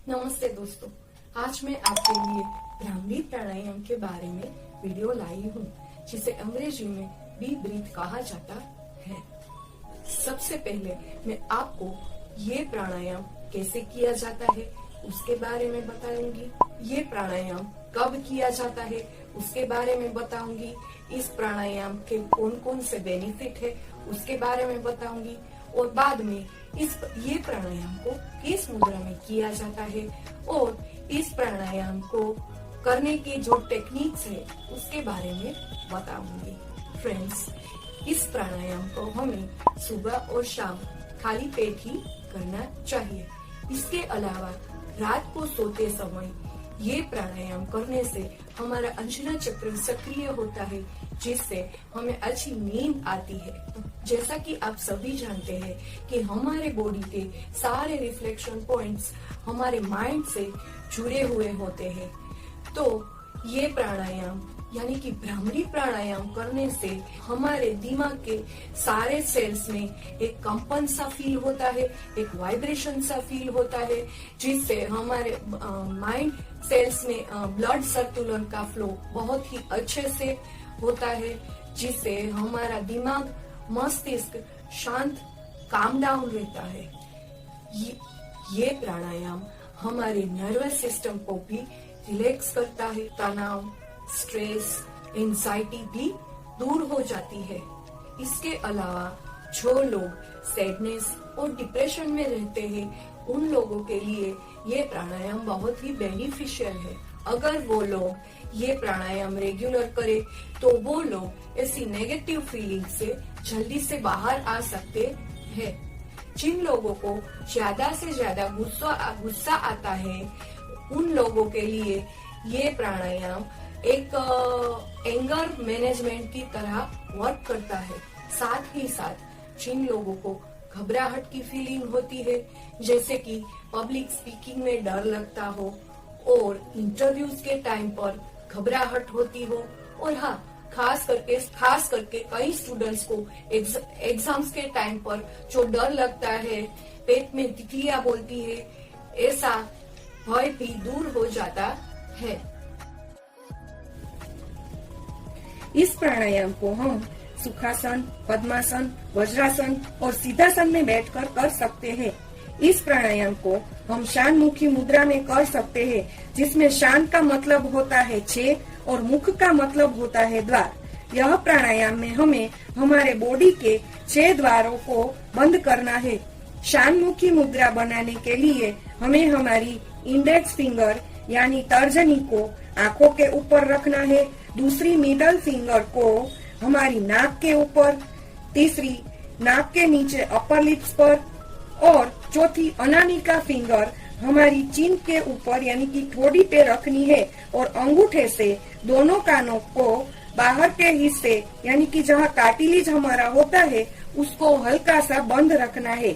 नमस्ते दोस्तों, आज मैं आपके लिए भ्रामरी प्राणायाम के बारे में वीडियो लाई हूँ, जिसे अंग्रेजी में डीप ब्रीथ कहा जाता है। सबसे पहले मैं आपको ये प्राणायाम कैसे किया जाता है उसके बारे में बताऊंगी। ये प्राणायाम कब किया जाता है उसके बारे में बताऊंगी। इस प्राणायाम के कौन कौन से बेनिफिट है उसके बारे में बताऊंगी और बाद में ये प्राणायाम को किस मुद्रा में किया जाता है और इस प्राणायाम को करने की जो टेक्निक्स है उसके बारे में बताऊंगी। फ्रेंड्स, इस प्राणायाम को हमें सुबह और शाम खाली पेट ही करना चाहिए। इसके अलावा रात को सोते समय ये प्राणायाम करने से हमारा अंजना चक्र सक्रिय होता है, जिससे हमें अच्छी नींद आती है। जैसा कि आप सभी जानते हैं कि हमारे बॉडी के सारे रिफ्लेक्शन पॉइंट्स हमारे माइंड से जुड़े हुए होते हैं। तो ये प्राणायाम यानी कि भ्रामरी प्राणायाम करने से हमारे दिमाग के सारे सेल्स में एक कंपन सा फील होता है, एक वाइब्रेशन सा फील होता है, जिससे हमारे माइंड सेल्स में ब्लड सर्कुलेशन का फ्लो बहुत ही अच्छे से होता है, जिससे हमारा दिमाग मस्तिष्क शांत काम डाउन रहता है। ये प्राणायाम हमारे नर्वस सिस्टम को भी रिलैक्स करता है। तनाव, स्ट्रेस, एंजाइटी भी दूर हो जाती है। इसके अलावा जो लोग सैडनेस और डिप्रेशन में रहते हैं उन लोगों के लिए ये प्राणायाम बहुत ही बेनिफिशियल है। अगर वो लोग ये प्राणायाम रेगुलर करे तो वो लोग ऐसी नेगेटिव फीलिंग से जल्दी से बाहर आ सकते हैं। जिन लोगों को ज्यादा से ज्यादा गुस्सा आता है उन लोगों के लिए ये प्राणायाम एक एंगर मैनेजमेंट की तरह वर्क करता है। साथ ही साथ जिन लोगों को घबराहट की फीलिंग होती है, जैसे कि पब्लिक स्पीकिंग में डर लगता हो और इंटरव्यूज के टाइम पर घबराहट होती हो, और हाँ, खास करके कई स्टूडेंट्स को एग्जाम्स के टाइम पर जो डर लगता है, पेट में तितलियां बोलती है, ऐसा भय भी दूर हो जाता है। इस प्राणायाम को हम सुखासन, पद्मासन, वज्रासन और सीधासन में बैठकर कर सकते हैं। इस प्राणायाम को हम शांतमुखी मुद्रा में कर सकते हैं, जिसमें शांत का मतलब होता है छेद और मुख का मतलब होता है द्वार। यह प्राणायाम में हमें हमारे बॉडी के 6 द्वारों को बंद करना है। शांतमुखी मुद्रा बनाने के लिए हमें हमारी इंडेक्स फिंगर यानी तर्जनी को आंखों के ऊपर रखना है, दूसरी मिडल फिंगर को हमारी नाक के ऊपर, तीसरी नाक के नीचे अपर लिप्स पर और चौथी अनामिका फिंगर हमारी चिन के ऊपर यानी कि ठोड़ी पे रखनी है, और अंगूठे से दोनों कानों को बाहर के हिस्से यानी कि जहाँ कार्टिलेज हमारा होता है उसको हल्का सा बंद रखना है।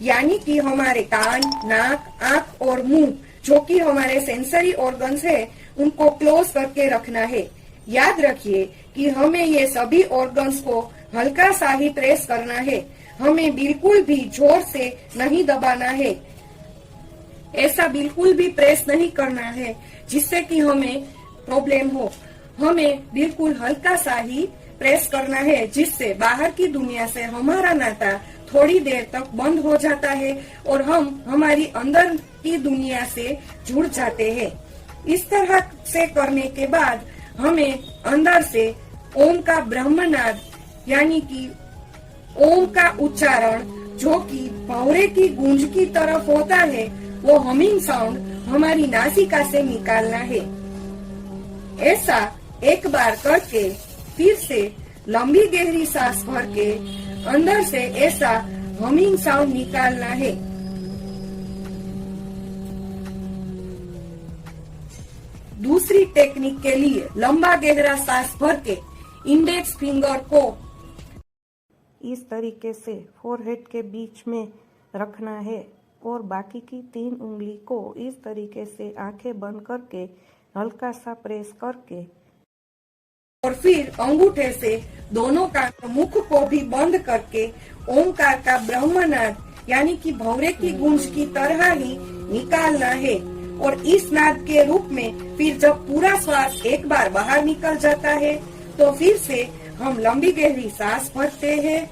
यानी कि हमारे कान, नाक, आँख और मुंह जो कि हमारे सेंसरी ऑर्गन्स है उनको क्लोज करके रखना है। याद रखिए कि हमें ये सभी ऑर्गन्स को हल्का सा ही प्रेस करना है, हमें बिल्कुल भी जोर से नहीं दबाना है। ऐसा बिल्कुल भी प्रेस नहीं करना है जिससे कि हमें प्रॉब्लम हो। हमें बिल्कुल हल्का सा ही प्रेस करना है, जिससे बाहर की दुनिया से हमारा नाता थोड़ी देर तक बंद हो जाता है और हम हमारी अंदर की दुनिया से जुड़ जाते हैं। इस तरह से करने के बाद हमें अंदर से ओम का ब्रह्मनाद यानी कि ओम का उच्चारण जो कि भंवरे की गूंज की तरफ होता है, वो हमिंग साउंड हमारी नासिका से निकालना है। ऐसा एक बार करके फिर से लंबी गहरी सांस भर के अंदर से ऐसा हमिंग साउंड निकालना है। दूसरी टेक्निक के लिए लंबा गहरा सांस भर के इंडेक्स फिंगर को इस तरीके से फोरहेड के बीच में रखना है और बाकी की 3 उंगली को इस तरीके से आंखें बंद करके हल्का सा प्रेस करके और फिर अंगूठे से दोनों का मुख को भी बंद करके ओमकार का ब्रह्मनाद यानी कि भंवरे की गूंज की तरह ही निकालना है। और इस नाद के रूप में फिर जब पूरा श्वास एक बार बाहर निकल जाता है तो फिर से हम लंबी गहरी सांस भरते हैं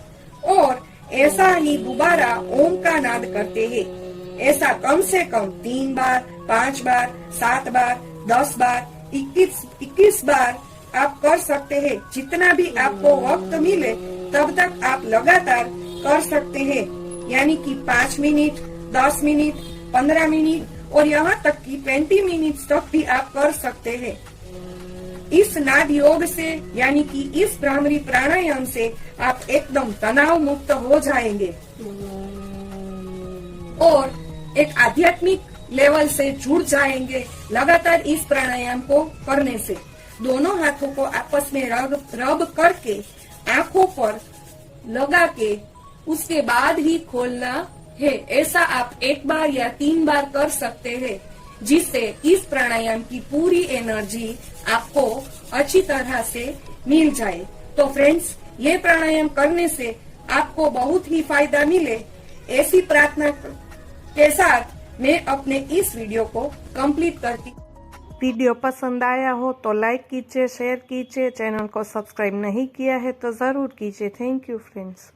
और ऐसा ही दोबारा ओम का नाद करते हैं। ऐसा कम से कम 3 बार, 5 बार, 7 बार, 10 बार, 21 बार आप कर सकते हैं। जितना भी आपको वक्त मिले तब तक आप लगातार कर सकते हैं, यानी कि 5 मिनट, 10 मिनट, 15 मिनट और यहाँ तक कि 20 मिनट तक भी आप कर सकते हैं। इस नाद योग से यानी कि इस भ्रामरी प्राणायाम से आप एकदम तनाव मुक्त हो जाएंगे और एक आध्यात्मिक लेवल से जुड़ जाएंगे लगातार इस प्राणायाम को करने से। दोनों हाथों को आपस में रब करके आंखों पर लगा के उसके बाद ही खोलना है। ऐसा आप 1 बार या 3 बार कर सकते हैं, जिससे इस प्राणायाम की पूरी एनर्जी आपको अच्छी तरह से मिल जाए। तो फ्रेंड्स, ये प्राणायाम करने से आपको बहुत ही फायदा मिले, ऐसी प्रार्थना के साथ मैं अपने इस वीडियो को कंप्लीट करती। वीडियो पसंद आया हो तो लाइक कीजिए, शेयर कीजिए। चैनल को सब्सक्राइब नहीं किया है तो ज़रूर कीजिए। Thank you friends.